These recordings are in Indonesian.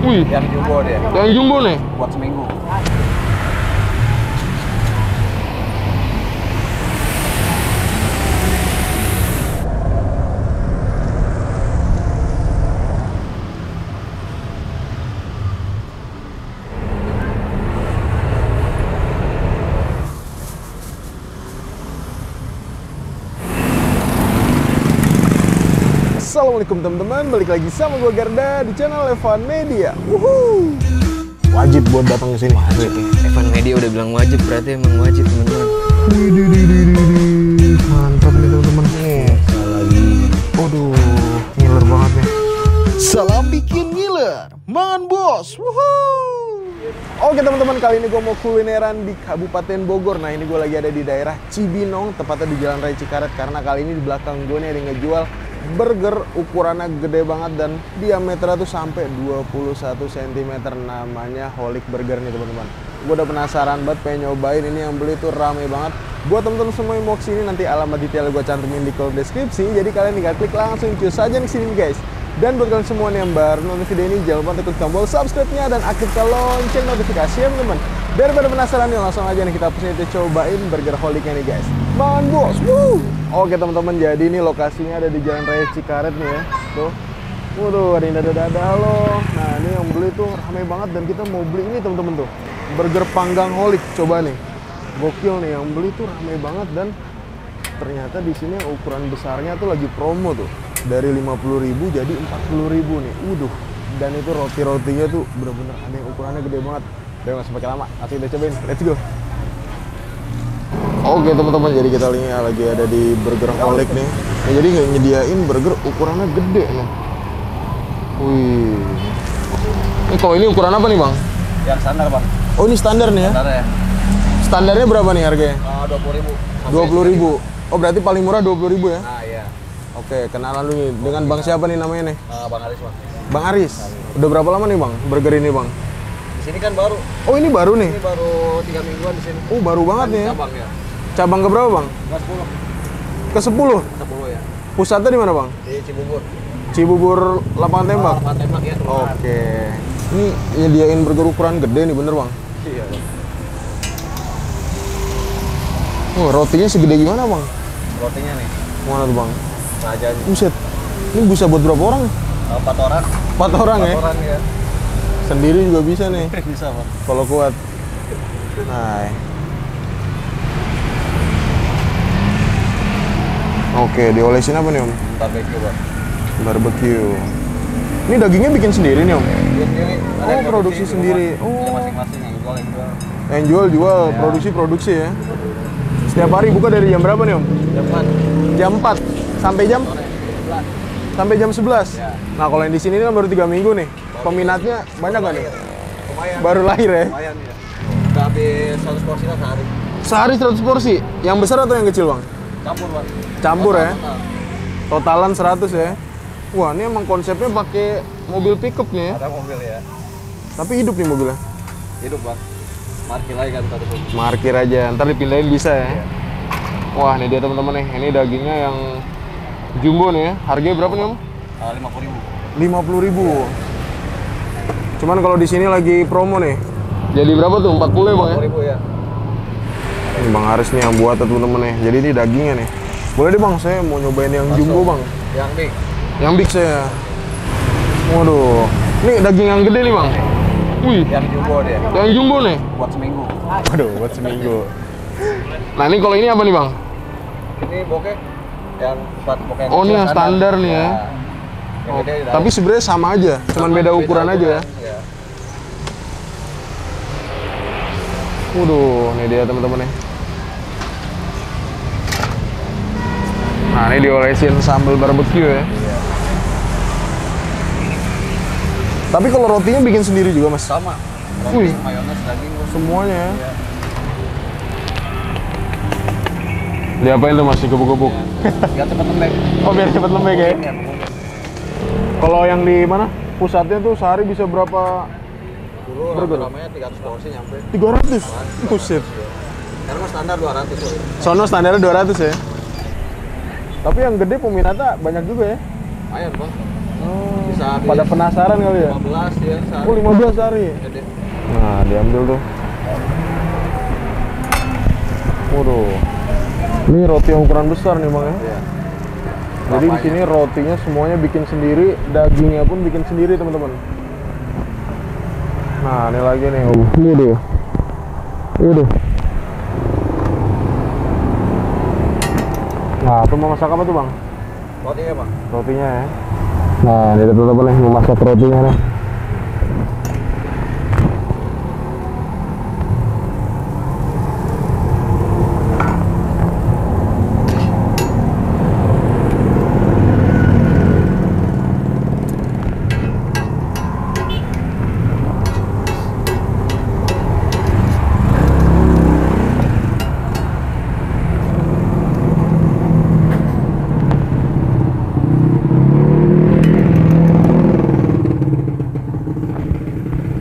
Wih, Yang jumbo dia. yang jumbo nih. Buat seminggu. Assalamualaikum teman-teman, balik lagi sama gue Garda di channel Evan Media. Wuhuu. Wajib buat datang ke sini. Wajib. Evan Media udah bilang wajib, berarti emang wajib teman-teman. Mantap nih teman-teman. Nih, Lagi. waduh, ngiler banget nih. Salam bikin ngiler, mangan bos. Wuhuu. Oke teman-teman, kali ini gue mau kulineran di Kabupaten Bogor. Nah, ini gue lagi ada di daerah Cibinong, tepatnya di Jalan Raya Cikaret. Karena kali ini di belakang gue nih ada yang ngejual burger ukurannya gede banget dan diameternya tuh sampai 21 cm. Namanya Holic Burger nih teman-teman. Gue udah penasaran banget, pengen nyobain. Ini yang beli tuh rame banget. Buat teman-teman semua yang mau kesini, nanti alamat detail gue cantumin di kolom deskripsi. Jadi kalian tinggal klik langsung cus aja ke sini guys. Dan buat kalian semua yang baru nonton video ini, jangan lupa klik tombol subscribe-nya dan aktifkan lonceng notifikasi ya teman-teman. Daripada penasaran nih, langsung aja nih kita pesan itu cobain burger Holic-nya nih guys. Mangan bos. Woo. Oke teman-teman, jadi ini lokasinya ada di Jalan Raya Cikaret nih ya. Tuh. Waduh, ada yang dada-dada loh. Nah, ini yang beli tuh rame banget dan kita mau beli ini teman-teman tuh. Burger panggang Holic, coba nih. Gokil nih, yang beli tuh rame banget dan ternyata di sini ukuran besarnya tuh lagi promo tuh. Dari 50.000 jadi 40.000 nih. Dan itu roti-rotinya tuh bener-bener ada yang ukurannya gede banget. Udah nggak usah pakai lama, langsung kita cobain. Let's go. Oke teman-teman, jadi kita lagi ada di Burger Holic nih. Nah, jadi nggak nyediain burger ukurannya gede nih. Wih. Ini kalau ini ukuran apa nih bang? Yang standar bang. Oh ini standar nih ya? Standar ya. Standarnya berapa nih harganya? 20.000. 20.000. Oh berarti paling murah 20.000 ya? Nah iya. Oke, kenalan dulu nih. Dengan bang siapa nih namanya nih? Bang Aris bang. Bang Aris. Udah berapa lama nih bang burger ini bang? Di sini kan baru. Oh ini baru nih? Ini baru 3 mingguan di sini. Oh baru banget nih ya? Cabang ya. Cabang ke berapa bang? Kelas 10. Ke 10? 10 ya. Pusatnya di mana bang? Di Cibubur. Cibubur lapangan tembak? Lapangan tembak ya. Oke. Ini nyediain burger ukuran gede nih bener bang? Iya. Oh rotinya segede gimana bang? Rotinya nih. Mana tuh bang? Aja nih. Buset. Ini bisa buat berapa orang? 4 orang. 4 orang ya? 4 orang ya. Sendiri juga bisa nih. Bisa bang. Kalau kuat. Nah. Oke, diolesin apa nih om? Barbecue bang. Barbecue. Ini dagingnya bikin sendiri nih om? Dia sendiri. Ada yang produksi di sendiri. rumah. Oh. Ada masing-masing yang jual. Yang jual, Ya. produksi ya. Setiap hari buka dari jam berapa nih om? Jaman. Jam 4 sampai jam? Sore. Sampai jam 11? Ya. Nah kalau yang di sini kan baru 3 minggu nih. Peminatnya banyak nggak nih? Lumayan. Baru lahir ya? Lumayan ya. Udah habis 100 porsi lah sehari. Sehari 100 porsi? Yang besar atau yang kecil bang? Campur bang. Campur ya? Total. Totalan 100 ya? Wah ini emang konsepnya pakai mobil pickup nih ya? Ada mobil ya. Tapi hidup nih mobilnya? Hidup bang. Parkir lagi kan tadi tuh. Markir aja, ntar dipindahin bisa ya? Iya. Wah ini dia teman-teman nih, ini dagingnya yang jumbo nih ya. Harganya berapa nih om? 50.000. 50.000. Cuman kalau di sini lagi promo nih. Jadi berapa tuh? 40 ya bang ya? 50.000 ya. Ini Bang Aris nih yang buat teman-teman nih. Jadi ini dagingnya nih. Boleh deh bang, saya mau nyobain yang jumbo bang. Yang big. Yang big saya. Waduh. Ini daging yang gede nih bang. Wih. Yang jumbo dia. Yang jumbo nih. Buat seminggu. Waduh, buat seminggu. Nah ini kalau ini apa nih bang? Ini bokeh. Yang bokeh. Oh ini yang standar nih ya. Yang gede di dalam. Tapi sebenarnya sama aja, cuman beda ukuran aja ya. Iya. Waduh, ini dia teman-teman nih. Nah ini diolesin sambal barbecue ya. Iya. Tapi kalau rotinya bikin sendiri juga mas? Sama. Wih. Roti, mayones, daging. Semuanya ya. Iya. Diapain tuh mas? Dikebuk-gebuk? Biar cepet lembek. Oh biar cepet lembek ya? Iya. Kalau yang di mana? Pusatnya tuh sehari bisa berapa? Dulu Burger? ramenya 300 porsi nyampe. 300? Buset. Karena mah standar 200 tuh. Sono standarnya 200 ya? Tapi yang gede peminatnya banyak juga ya? Lumayan bang. Bisa habis Pada penasaran kali ya? 15 ya sehari. Oh 15 hari. Gede. Nah diambil tuh. Waduh. Ini roti yang ukuran besar nih bang ya. Iya. Jadi di sini rotinya semuanya bikin sendiri, dagingnya pun bikin sendiri teman-teman. Nah ini lagi nih. Ini deh. Ini. Nah, itu mau masak apa tuh bang? Rotinya Bang. Rotinya ya. Nah, ini teman-teman nih mau masak rotinya nih.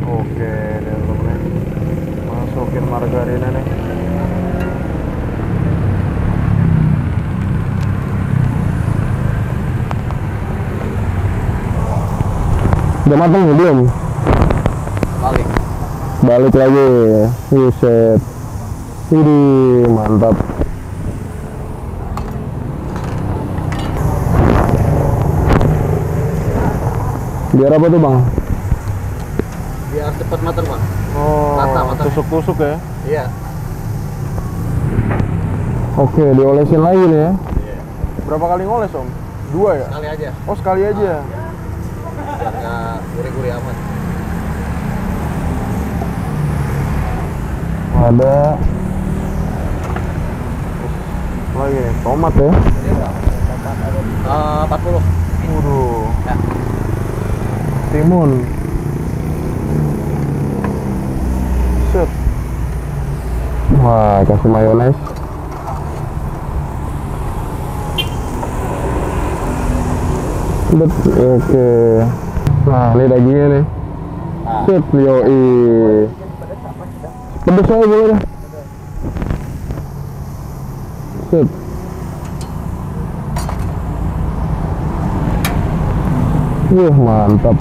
Oke, nih teman-teman nih. Masukin margarinnya nih. Udah matang ya belum? Balik. Balik lagi. Buset. Widih, mantap. Biar apa tuh bang? Biar cepat matang Bang. Oh, Mata. tusuk-tusuk ya? Iya. Oke, diolesin lagi nih ya. Iya. Berapa kali ngoles om? 2 ya? Sekali aja. Oh sekali aja. Biar nggak gurih-gurih amat. Ada lagi nih, tomat ya. 40. Waduh. Ya. Timun. Set. Wah, kasih mayones. Oke. Nah, ini dagingnya nih. Set, yoi. Pedes aja boleh deh. Set. Mantap.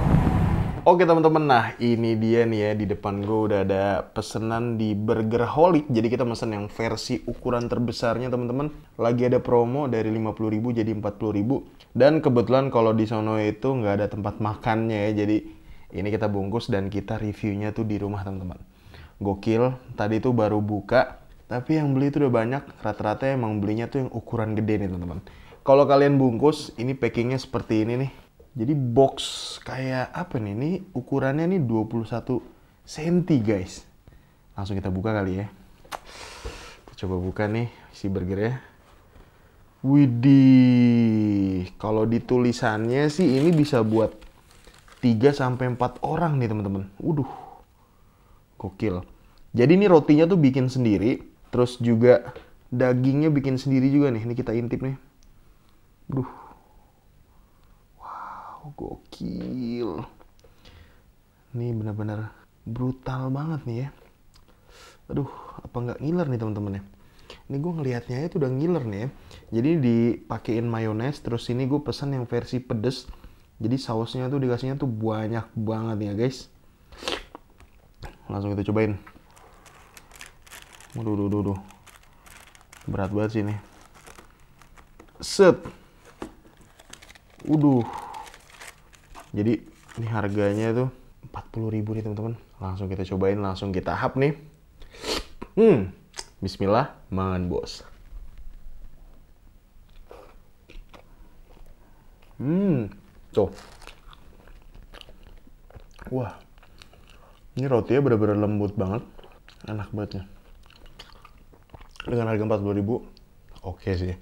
Oke teman-teman, nah ini dia nih ya, di depan gue udah ada pesanan di Burgerholic. Jadi kita pesan yang versi ukuran terbesarnya teman-teman. Lagi ada promo dari 50.000 jadi 40.000. Dan kebetulan kalau di sono itu nggak ada tempat makannya ya. Jadi ini kita bungkus dan kita reviewnya tuh di rumah teman-teman. Gokil, tadi tuh baru buka. Tapi yang beli itu udah banyak, rata-rata emang belinya tuh yang ukuran gede nih teman-teman. Kalau kalian bungkus, ini packingnya seperti ini nih. Jadi box kayak apa nih? Ini ukurannya nih 21 cm guys. Langsung kita buka kali ya. Kita coba buka nih si burgernya. Widih. Kalau di tulisannya sih ini bisa buat 3-4 orang nih teman-teman. Gokil. Jadi ini rotinya tuh bikin sendiri. Terus juga dagingnya bikin sendiri juga nih. Ini kita intip nih. Gokil. Ini benar-benar brutal banget nih ya. Aduh, apa nggak ngiler nih teman-teman ya. Ini gue ngelihatnya itu udah ngiler nih ya. Jadi dipakein mayones. Terus ini gue pesan yang versi pedes. Jadi sausnya tuh dikasihnya tuh banyak banget nih ya guys. Langsung kita cobain. Waduh. Berat banget sih ini. Set. Jadi ini harganya tuh 40.000 nih teman-teman. Langsung kita cobain, langsung kita hap nih. Bismillah, mangan bos. Tuh. Wah. Ini rotinya benar-benar lembut banget. Enak banget nih. Dengan harga 40.000, oke sih.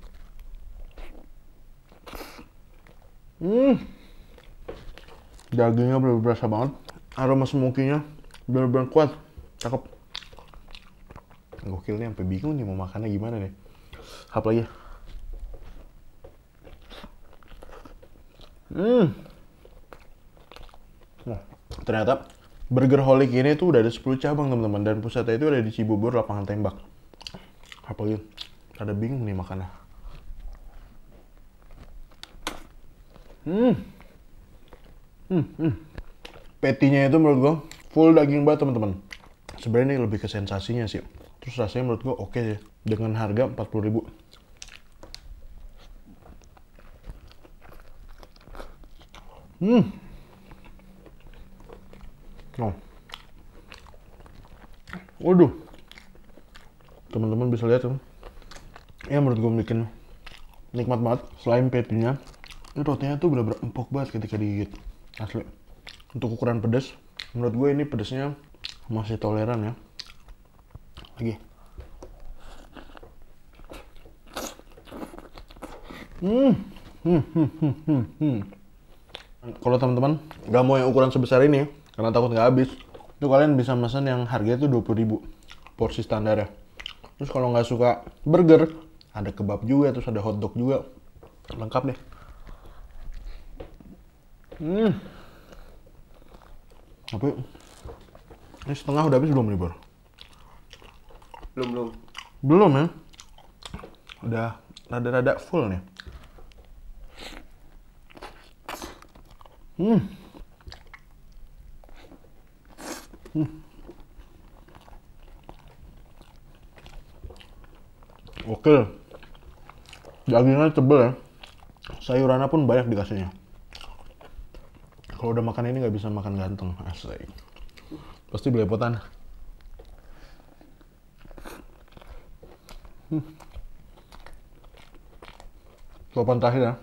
Dagingnya bener-bener berasa banget. Aroma smoky-nya bener-bener kuat. Cakep. Gokil nih, sampai bingung nih mau makannya gimana nih. Hap lagi. Nah, ternyata Burgerholic ini tuh udah ada 10 cabang teman-teman. Dan pusatnya itu ada di Cibubur, lapangan tembak. Hap lagi. Ada bingung nih makannya. Patty-nya itu menurut gua full daging banget teman-teman. Sebenarnya ini lebih ke sensasinya sih. Terus rasanya menurut gua oke sih dengan harga 40.000. Oh. Waduh. Teman-teman bisa lihat kan. Ya menurut gue bikin nikmat banget. Selain patty-nya, ini rotinya tuh bener-bener empuk banget ketika digigit. Asli. Untuk ukuran pedas, menurut gue ini pedasnya masih toleran ya. Lagi. Kalau teman-teman nggak mau yang ukuran sebesar ini karena takut nggak habis, itu kalian bisa pesan yang harganya tuh 20.000 porsi standar ya. Terus kalau nggak suka burger, ada kebab juga, terus ada hotdog juga, lengkap deh. Tapi ini setengah udah habis belum nih, Bor? Belum ya? Udah rada-rada full nih. Oke, dagingnya tebel ya, sayurannya pun banyak dikasihnya. Kalau udah makan ini nggak bisa makan ganteng, asli. Pasti belepotan. Sopan terakhir ya.